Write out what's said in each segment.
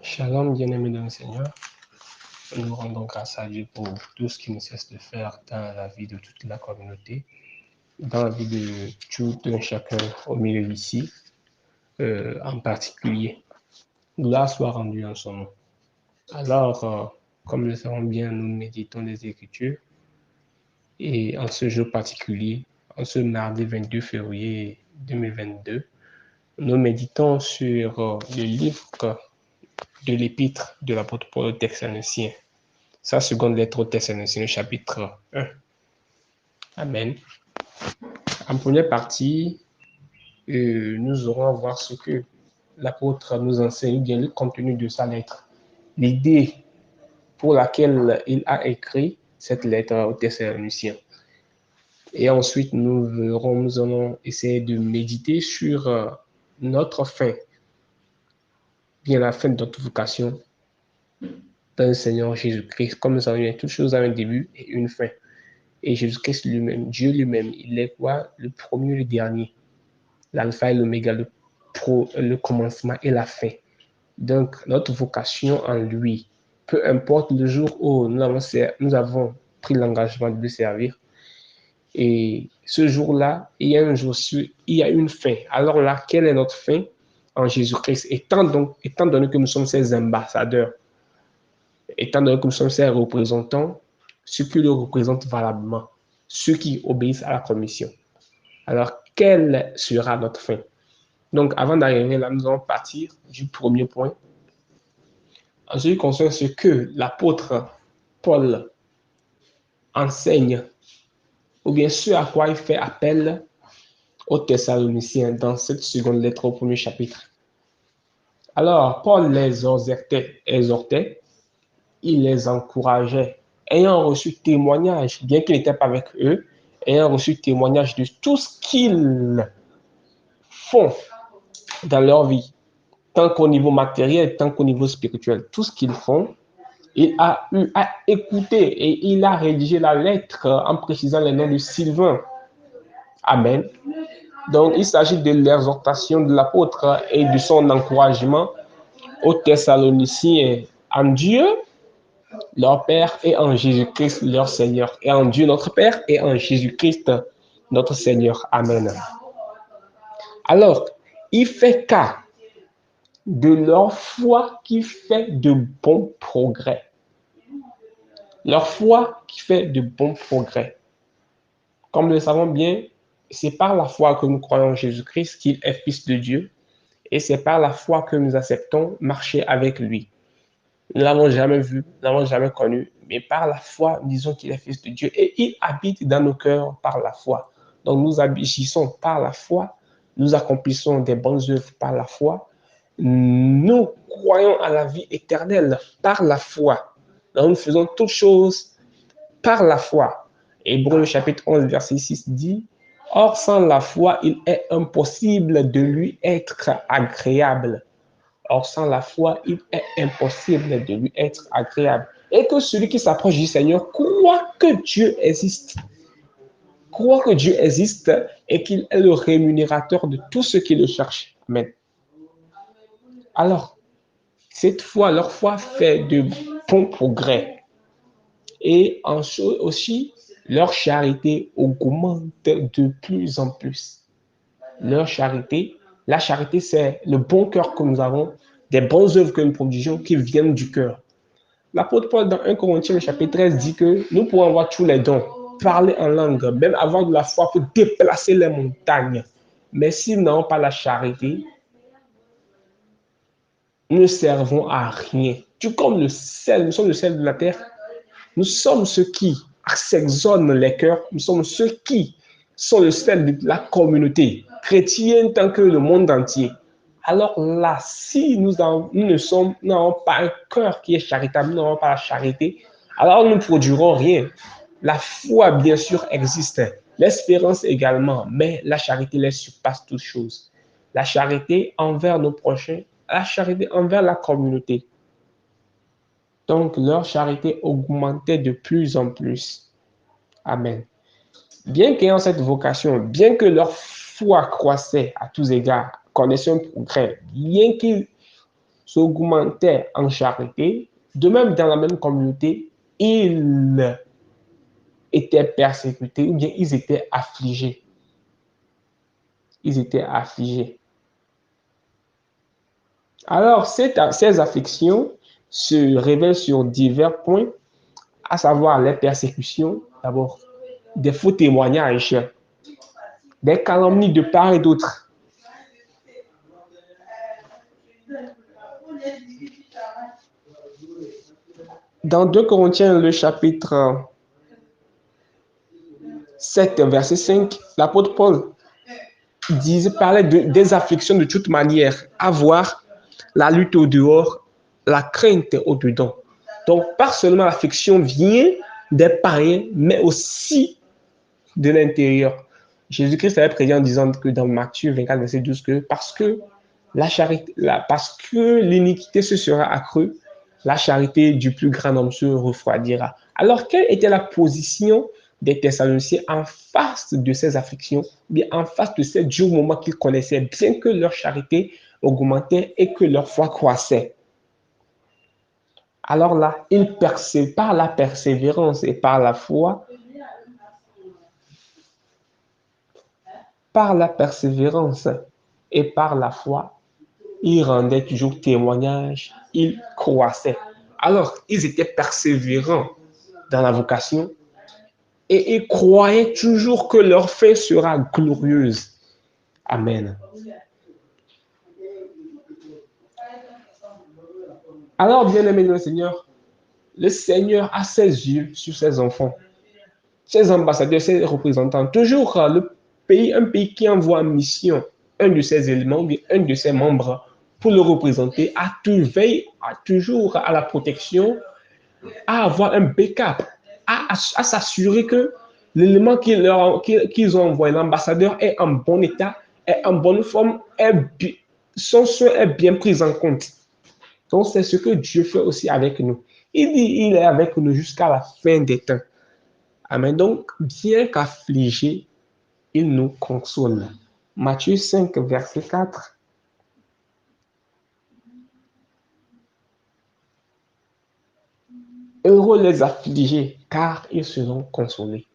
Shalom, bien-aimés dans le Seigneur. Nous rendons grâce à Dieu pour tout ce qu'il ne cesse de faire dans la vie de toute la communauté, dans la vie de tout un chacun au milieu d'ici, en particulier. Gloire soit rendue en son nom. Alors, comme le savons bien, nous méditons les Écritures et en ce jour particulier, en ce mardi 22 février 2022, nous méditons sur le livre de l'épître de l'apôtre Paul aux Thessaloniciens. Sa seconde lettre aux Thessaloniciens, chapitre 1. Amen. En première partie, nous aurons à voir ce que l'apôtre nous enseigne, bien le contenu de sa lettre, l'idée pour laquelle il a écrit cette lettre aux Thessaloniciens. Et ensuite, nous allons essayer de méditer sur notre fin, bien la fin de notre vocation dans le Seigneur Jésus-Christ. Comme nous savons, toutes choses ont un début et une fin. Et Jésus-Christ lui-même, Dieu lui-même, il est quoi? Le premier et le dernier. L'alpha et l'oméga, le commencement et la fin. Donc, notre vocation en lui, peu importe le jour où nous avons pris l'engagement de le servir, et ce jour-là, il y a une fin. Alors là, quelle est notre fin? En Jésus-Christ. Étant donné que nous sommes ses ambassadeurs, étant donné que nous sommes ses représentants, ceux qui le représentent valablement, ceux qui obéissent à la commission. Alors, quelle sera notre fin? Donc, avant d'arriver là, nous allons partir du premier point. En ce qui concerne ce que l'apôtre Paul enseigne, ou bien ce à quoi il fait appel aux Thessaloniciens dans cette seconde lettre au premier chapitre. Alors, Paul les exhortait, il les encourageait, ayant reçu témoignage, bien qu'il n'était pas avec eux, ayant reçu témoignage de tout ce qu'ils font dans leur vie, tant qu'au niveau matériel, tant qu'au niveau spirituel. Tout ce qu'ils font, il a eu à écouter et il a rédigé la lettre en précisant le nom de Sylvain. Amen. Donc, il s'agit de l'exhortation de l'apôtre et de son encouragement aux Thessaloniciens en Dieu, leur Père, et en Jésus-Christ, leur Seigneur. Et en Dieu, notre Père, et en Jésus-Christ, notre Seigneur. Amen. Alors, il fait cas de leur foi qui fait de bons progrès. Leur foi qui fait de bons progrès. Comme nous le savons bien, c'est par la foi que nous croyons en Jésus-Christ qu'il est Fils de Dieu et c'est par la foi que nous acceptons marcher avec lui. Nous ne l'avons jamais vu, nous ne l'avons jamais connu, mais par la foi, disons qu'il est Fils de Dieu et il habite dans nos cœurs par la foi. Donc nous agissons par la foi, nous accomplissons des bonnes œuvres par la foi, nous croyons à la vie éternelle par la foi. Donc nous faisons toutes choses par la foi. Hébreux le chapitre 11, verset 6 dit, « Or, sans la foi, il est impossible de lui être agréable. » Or, sans la foi, il est impossible de lui être agréable. Et que celui qui s'approche du Seigneur croit que Dieu existe. Croit que Dieu existe et qu'il est le rémunérateur de tout ce qui le cherche. Amen. Alors, cette foi, leur foi fait de bons progrès. Et aussi, leur charité augmente de plus en plus. Leur charité, la charité, c'est le bon cœur que nous avons, des bonnes œuvres que nous produisons qui viennent du cœur. L'apôtre Paul, dans 1 Corinthiens, chapitre 13, dit que nous pouvons avoir tous les dons, parler en langue, même avoir de la foi pour déplacer les montagnes. Mais si nous n'avons pas la charité, nous ne servons à rien. Tout comme le sel, nous sommes le sel de la terre, nous sommes ceux qui assaisonnent les cœurs, nous sommes ceux qui sont le sel de la communauté chrétienne tant que le monde entier. Alors là, si nous n'avons pas un cœur qui est charitable, nous n'avons pas la charité, alors nous ne produirons rien. La foi, bien sûr, existe, l'espérance également, mais la charité les surpasse toutes choses. La charité envers nos prochains, la charité envers la communauté. Donc, leur charité augmentait de plus en plus. Amen. Bien qu'ayant cette vocation, bien que leur foi croissait à tous égards, connaissant un progrès, bien qu'ils s'augmentaient en charité, de même dans la même communauté, ils étaient persécutés ou bien ils étaient affligés. Ils étaient affligés. Alors, ces afflictions se révèlent sur divers points, à savoir les persécutions, d'abord, des faux témoignages, des calomnies de part et d'autre. Dans 2 Corinthiens, le chapitre 7, verset 5, l'apôtre Paul parlait des afflictions de toute manière, avoir la lutte au dehors, la crainte au dedans. Donc, pas seulement l'affliction vient des païens, mais aussi de l'intérieur. Jésus-Christ avait prédit en disant que dans Matthieu 24, verset 12, que parce que l'iniquité se sera accrue, la charité du plus grand homme se refroidira. Alors, quelle était la position des Thessaloniciens en face de ces afflictions, bien en face de ces durs moments qu'ils connaissaient, bien que leur charité augmentait et que leur foi croissait? Alors là, ils persévèrent par la persévérance et par la foi, ils rendaient toujours témoignage, ils croissaient. Alors, ils étaient persévérants dans la vocation et ils croyaient toujours que leur fin sera glorieuse. Amen. Alors, bien-aimés de le Seigneur a ses yeux sur ses enfants, ses ambassadeurs, ses représentants. Toujours un pays qui envoie en mission un de ses éléments ou bien un de ses membres pour le représenter, veille toujours à la protection, à avoir un backup, à s'assurer que l'élément qu'ils ont envoyé, l'ambassadeur, est en bon état, est en bonne forme, son soin est bien pris en compte. Donc, c'est ce que Dieu fait aussi avec nous. Il dit, il est avec nous jusqu'à la fin des temps. Amen. Donc, bien qu'affligé, il nous console. Matthieu 5, verset 4. Heureux les affligés, car ils seront consolés.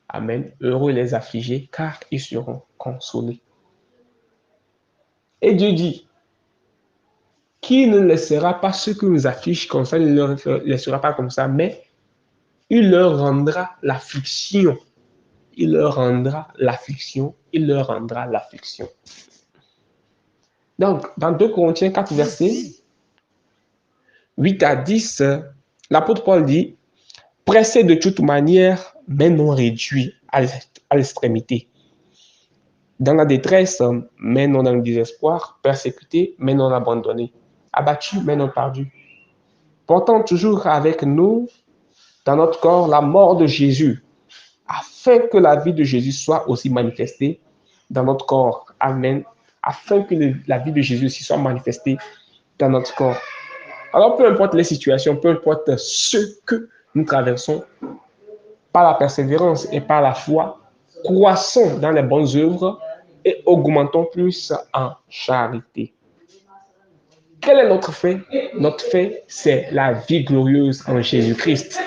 Amen. Heureux les affligés, car ils seront consolés. Et Dieu dit, qui ne laissera pas ceux qui nous affligent comme ça, il ne leur laissera pas comme ça, mais il leur rendra l'affliction. Il leur rendra l'affliction. Il leur rendra l'affliction. Donc, dans 2 Corinthiens 4, versets 8 à 10, l'apôtre Paul dit, pressé de toute manière, mais non réduit à l'extrémité. Dans la détresse, mais non dans le désespoir, persécuté, mais non abandonné, abattu, mais non perdu. Portant toujours avec nous, dans notre corps, la mort de Jésus, afin que la vie de Jésus soit aussi manifestée dans notre corps. Amen. Afin que la vie de Jésus aussi soit manifestée dans notre corps. Alors, peu importe les situations, peu importe ce que nous traversons, par la persévérance et par la foi, croissons dans les bonnes œuvres et augmentons plus en charité. Quel est notre fait? Notre fait, c'est la vie glorieuse en Jésus-Christ.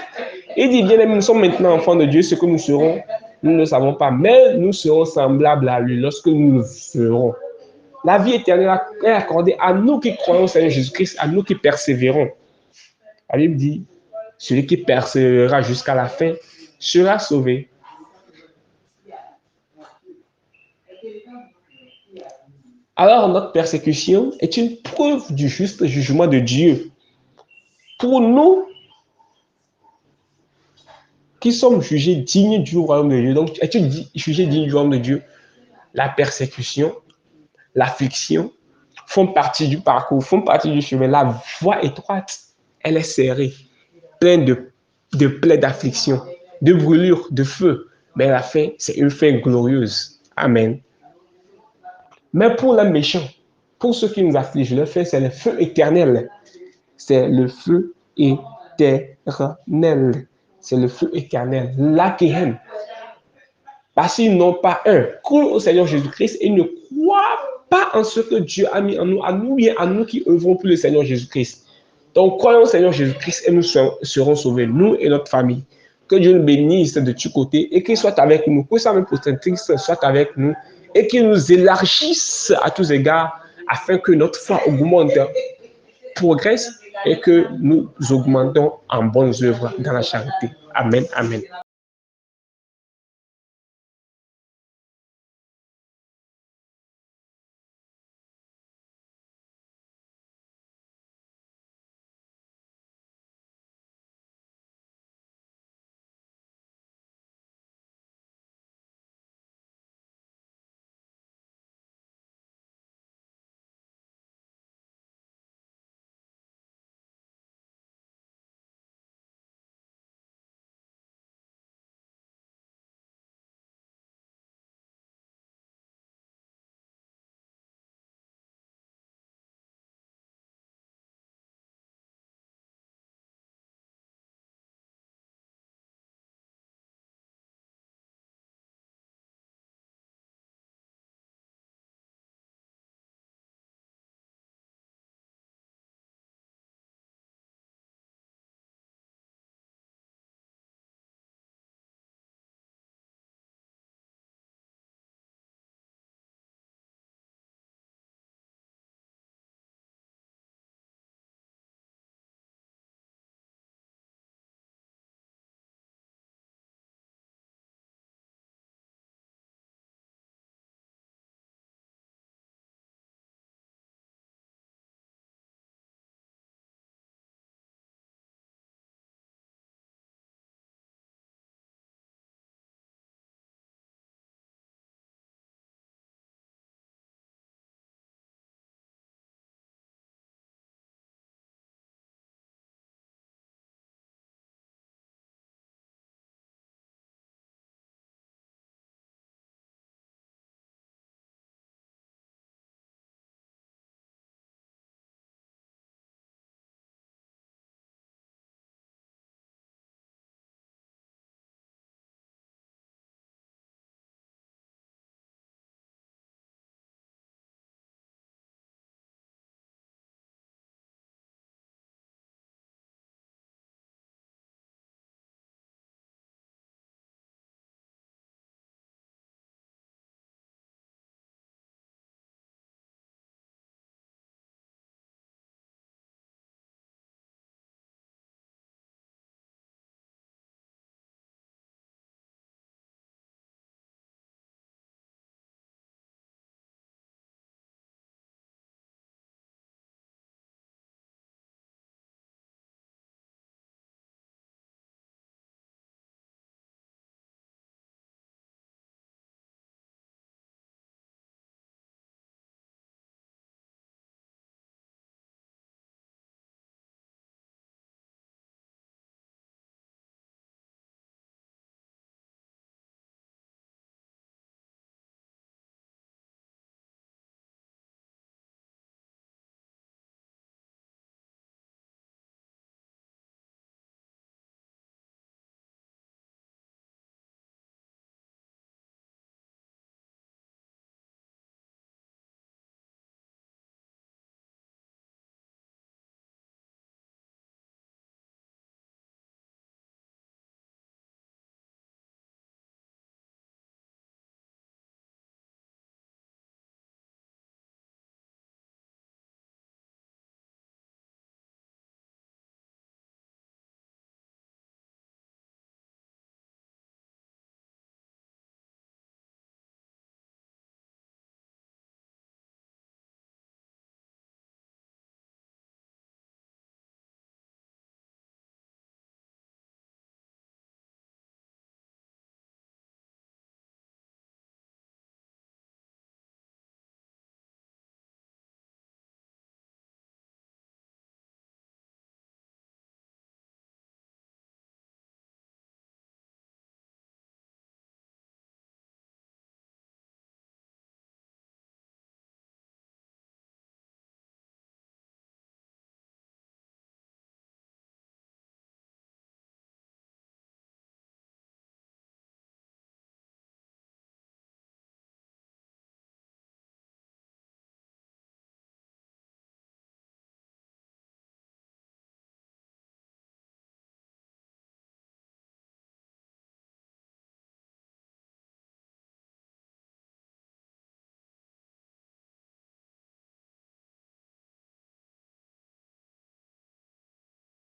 Il dit, bien aimé, nous sommes maintenant enfants de Dieu, ce que nous serons, nous ne savons pas, mais nous serons semblables à lui lorsque nous le ferons. La vie éternelle est accordée à nous qui croyons au Seigneur Jésus-Christ, à nous qui persévérons. La Bible dit, celui qui persévérera jusqu'à la fin sera sauvé. Alors, notre persécution est une preuve du juste jugement de Dieu. Pour nous, qui sommes jugés dignes du royaume de Dieu. Donc, es-tu jugé digne du royaume de Dieu? La persécution, l'affliction font partie du parcours, font partie du chemin. La voie étroite, elle est serrée, pleine de plaies d'affliction, de brûlures, de feu. Mais la fin, c'est une fin glorieuse. Amen. Mais pour les méchants, pour ceux qui nous affligent, le fait, c'est le feu éternel. C'est le feu éternel. C'est le feu éternel. L'Akehem. Parce qu'ils n'ont pas cru au Seigneur Jésus-Christ et ne croient pas en ce que Dieu a mis en nous, à nous bien, à nous qui œuvrons pour le Seigneur Jésus-Christ. Donc, croyons au Seigneur Jésus-Christ et nous serons sauvés, nous et notre famille. Que Dieu nous bénisse de tous côtés et qu'il soit avec nous, que sa main protectrice soit avec nous et qu'il nous élargisse à tous égards afin que notre foi augmente, progresse et que nous augmentons en bonnes œuvres dans la charité. Amen, amen.